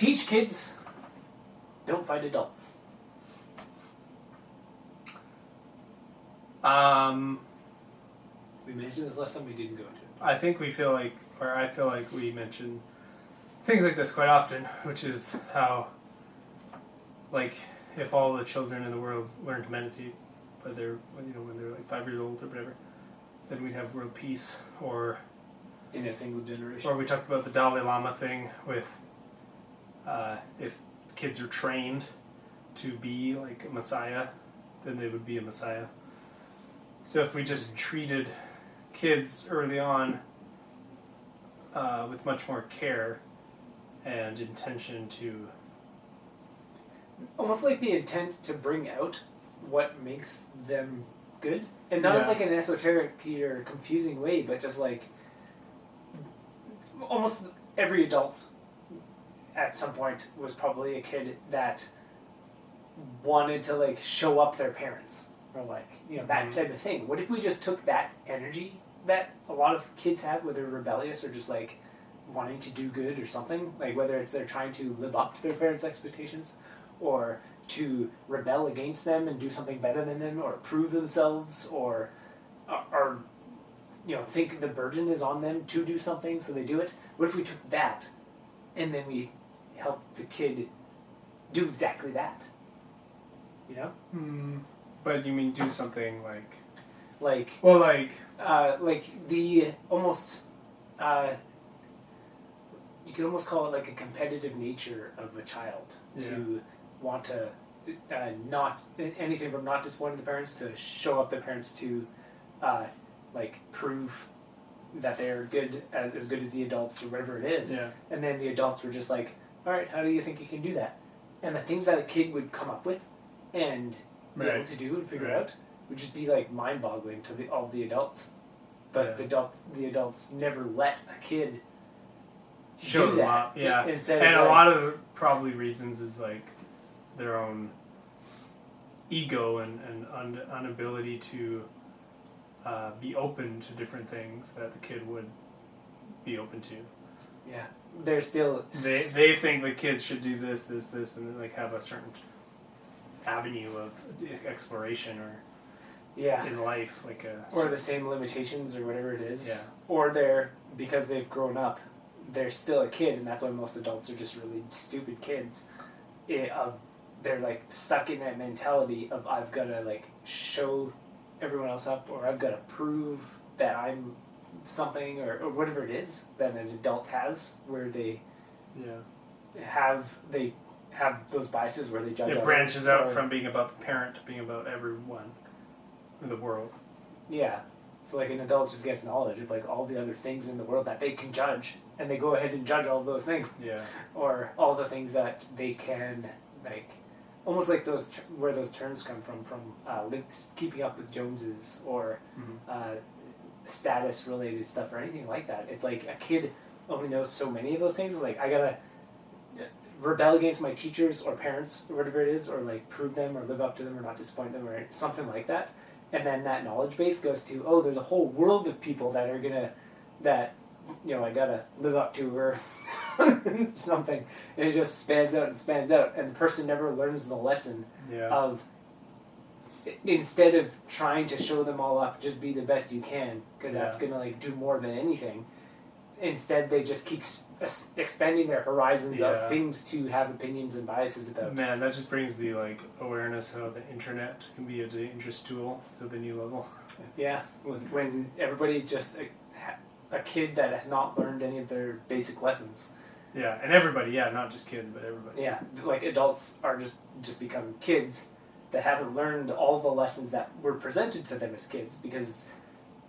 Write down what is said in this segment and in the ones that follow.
Teach kids, don't fight adults. We mentioned this last time, we didn't go into it. I feel like we mention things like this quite often, which is how, like, if all the children in the world learn to meditate, when they're like 5 years old or whatever, then we'd have world peace. Or in a single generation. Or we talked about the Dalai Lama thing with if kids are trained to be like a messiah, then they would be a messiah. So if we just treated kids early on with much more care and intention to... Almost like the intent to bring out what makes them good. And not in like an esoteric or confusing way, but just like almost every adult at some point was probably a kid that wanted to like show up their parents or like, that type of thing. What if we just took that energy that a lot of kids have, whether rebellious or just like wanting to do good or something, like whether it's they're trying to live up to their parents' expectations or to rebel against them and do something better than them or prove themselves or think the burden is on them to do something so they do it. What if we took that and then we helped the kid do exactly that? But you mean do something like the almost you could almost call it like a competitive nature of a child to want to not anything from not disappointing the parents to show up the parents to prove that they're good as good as the adults or whatever it is. And then the adults were just like, all right, how do you think you can do that? And the things that a kid would come up with and be able to do and figure out would just be like mind-boggling to all the adults. But the adults never let a kid show do them that. up. Yeah. Instead and of a lot of probably reasons is like their own ego and inability to be open to different things that the kid would be open to. Yeah. They're still... They think the kids should do this, and like have a certain avenue of exploration or in life, like or the same limitations or whatever it is. Yeah. Or because they've grown up, they're still a kid, and that's why most adults are just really stupid kids. They're like stuck in that mentality of I've got to like show everyone else up, or I've got to prove that I'm something, or whatever it is that an adult has, where they have those biases where they judge. It branches out from being about the parent to being about everyone in the world. Yeah. So like an adult just gets knowledge of like all the other things in the world that they can judge, and they go ahead and judge all of those things. Yeah. Or all the things that they can like, almost like those where those terms come from links, keeping up with Joneses or status related stuff or anything like that. It's like a kid only knows so many of those things. Like I gotta rebel against my teachers or parents or whatever it is, or like prove them or live up to them or not disappoint them or something like that. And then that knowledge base goes to, there's a whole world of people that are I gotta live up to or something. And it just spans out, and the person never learns the lesson of, instead of trying to show them all up, just be the best you can, because that's gonna like do more than anything. Instead, they just keep expanding their horizons of things to have opinions and biases about. Man, that just brings the like awareness how the internet can be a dangerous tool to the new level. Yeah, when everybody's just a kid that has not learned any of their basic lessons. Yeah, and everybody, not just kids, but everybody. Yeah, like adults are just become kids that haven't learned all the lessons that were presented to them as kids, because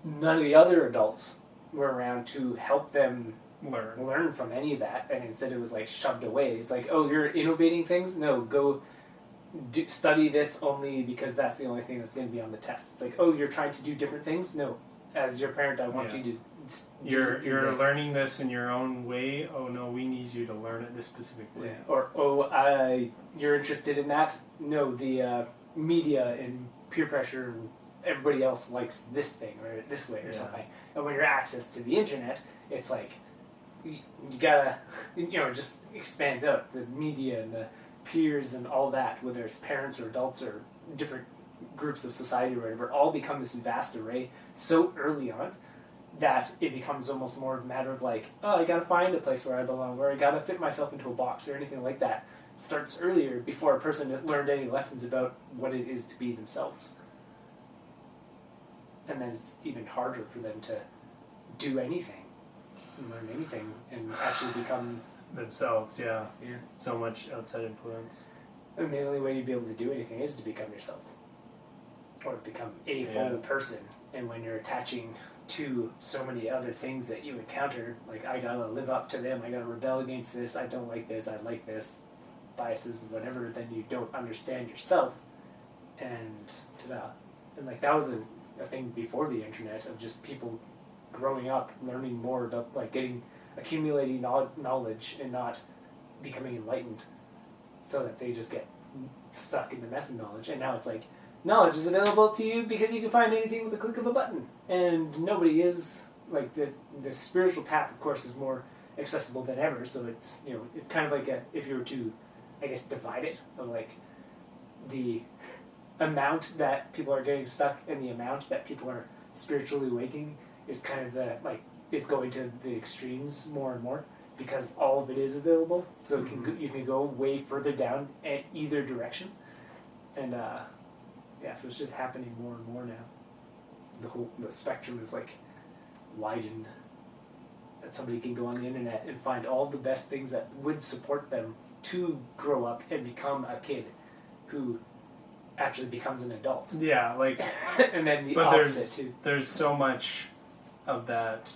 none of the other adults were around to help them learn from any of that, and instead it was like shoved away. It's like, you're innovating things? No, go study this only because that's the only thing that's going to be on the test. It's like, you're trying to do different things? No, as your parent, I want you to You're learning this in your own way. Oh no, we need you to learn it this specific way. Yeah. Or you're interested in that? No, the media and peer pressure and everybody else likes this thing or this way or something. And when you're access to the internet, it's like you gotta, it just expands out. The media and the peers and all that, whether it's parents or adults or different groups of society or whatever, all become this vast array so early on that it becomes almost more of a matter of like, oh, I gotta find a place where I belong, or I gotta fit myself into a box or anything like that. It starts earlier before a person learned any lessons about what it is to be themselves. And then it's even harder for them to do anything, learn anything, and actually become themselves. Yeah. Yeah. So much outside influence. And the only way you'd be able to do anything is to become yourself, or to become a full person. And when you're attaching to so many other things that you encounter, like I gotta live up to them, I gotta rebel against this, I don't like this, I like this, biases and whatever, then you don't understand yourself. And ta-da. And like that was a thing before the internet of just people growing up, learning more about like accumulating knowledge and not becoming enlightened, so that they just get stuck in the mess of knowledge. And now it's like knowledge is available to you because you can find anything with a click of a button, and nobody is like the spiritual path, of course, is more accessible than ever. So it's it's kind of like if you were to, I guess, divide it of like the amount that people are getting stuck and the amount that people are spiritually awakening is kind of it's going to the extremes more and more, because all of it is available. So you can go way further down at either direction, and so it's just happening more and more now. The spectrum is like widened, that somebody can go on the internet and find all the best things that would support them to grow up and become a kid who actually becomes an adult. Yeah, like and then the but opposite too. There's so much of that.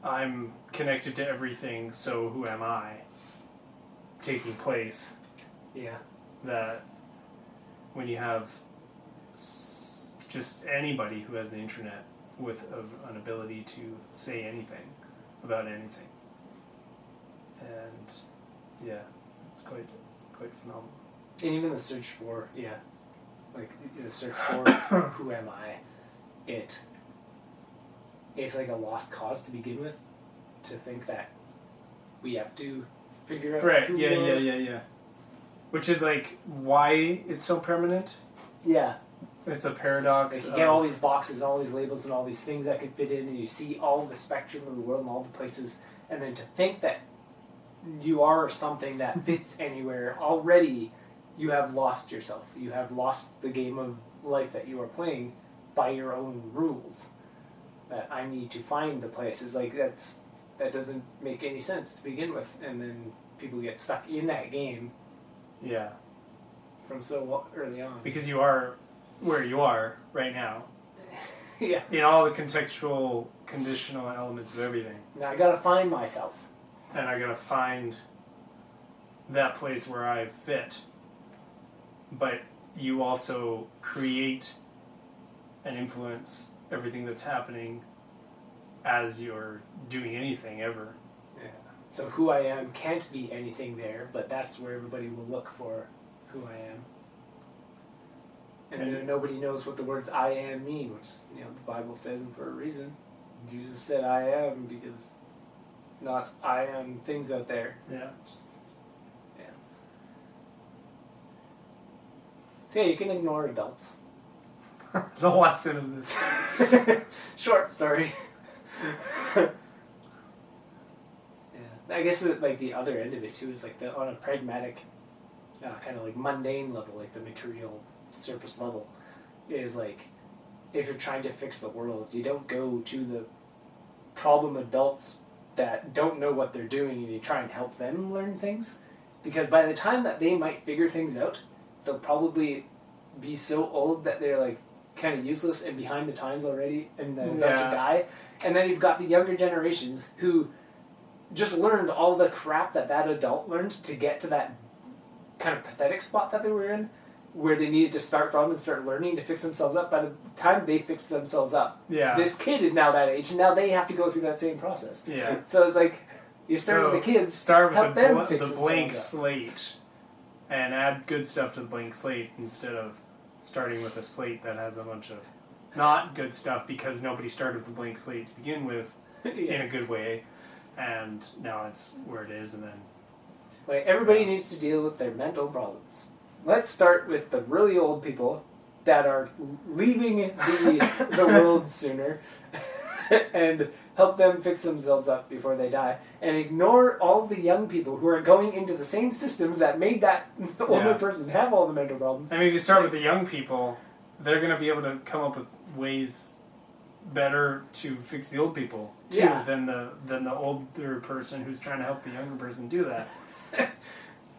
I'm connected to everything, so who am I? Taking place. Yeah. That when you have just anybody who has the internet with an ability to say anything about anything, and yeah, it's quite phenomenal. And even the search for the search for who am I, it's like a lost cause to begin with, to think that we have to figure out right. who Yeah, we are. yeah. Which is like why it's so permanent. Yeah. It's a paradox. Like you get all these boxes and all these labels and all these things that could fit in, and you see all the spectrum of the world and all the places, and then to think that you are something that fits anywhere, already you have lost yourself. You have lost the game of life that you are playing by your own rules. That I need to find the places, like that doesn't make any sense to begin with, and then people get stuck in that game. Yeah. From so early on. Because you are where you are right now. Yeah. In all the contextual, conditional elements of everything. Now I gotta find myself. And I gotta find that place where I fit. But you also create and influence everything that's happening as you're doing anything ever. Yeah. So who I am can't be anything there, but that's where everybody will look for who I am. And then nobody knows what the words I am mean, which is, the Bible says them for a reason. Jesus said I am because not I am things out there. Yeah. So yeah, you can ignore adults. The lesson of this. Short story. Yeah. I guess the other end of it too is on a pragmatic, kind of mundane level, like the material surface level, is if you're trying to fix the world, you don't go to the problem adults that don't know what they're doing and you try and help them learn things, because by the time that they might figure things out, they'll probably be so old that they're kind of useless and behind the times already and about to die. And then you've got the younger generations who just learned all the crap that adult learned to get to that kind of pathetic spot that they were in, where they needed to start from and start learning to fix themselves up. By the time they fix themselves up, this kid is now that age, and now they have to go through that same process. Yeah. So it's you start with the kids, start with help them fix the blank themselves slate, and add good stuff to the blank slate instead of starting with a slate that has a bunch of not good stuff because nobody started with the blank slate to begin with in a good way. and now it's where it is, and then Like, everybody needs to deal with their mental problems. Let's start with the really old people that are leaving the world sooner and help them fix themselves up before they die, and ignore all the young people who are going into the same systems that made that older person have all the mental problems. I mean, if you start with the young people, they're going to be able to come up with ways better to fix the old people too, Yeah. than the older person who's trying to help the younger person do that.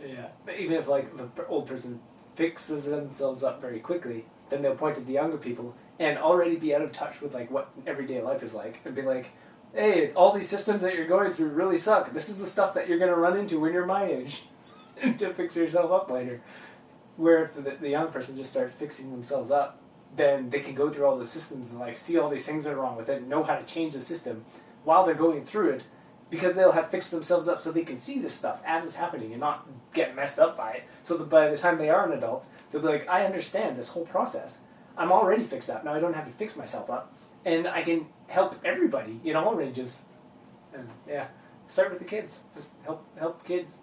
Yeah, but even if like the old person fixes themselves up very quickly, then they'll point to the younger people and already be out of touch with like what everyday life is like, and be like, "Hey, all these systems that you're going through really suck. This is the stuff that you're gonna run into when you're my age, to fix yourself up later." Where if the young person just starts fixing themselves up, then they can go through all the systems and like see all these things that are wrong with it, and know how to change the system while they're going through it, because they'll have fixed themselves up so they can see this stuff as it's happening and not get messed up by it. So that by the time they are an adult, they'll be like, I understand this whole process. I'm already fixed up. Now I don't have to fix myself up. And I can help everybody in all ranges. And yeah, start with the kids. Just help kids.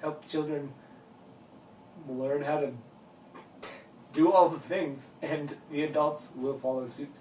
Help children learn how to do all the things, and the adults will follow suit.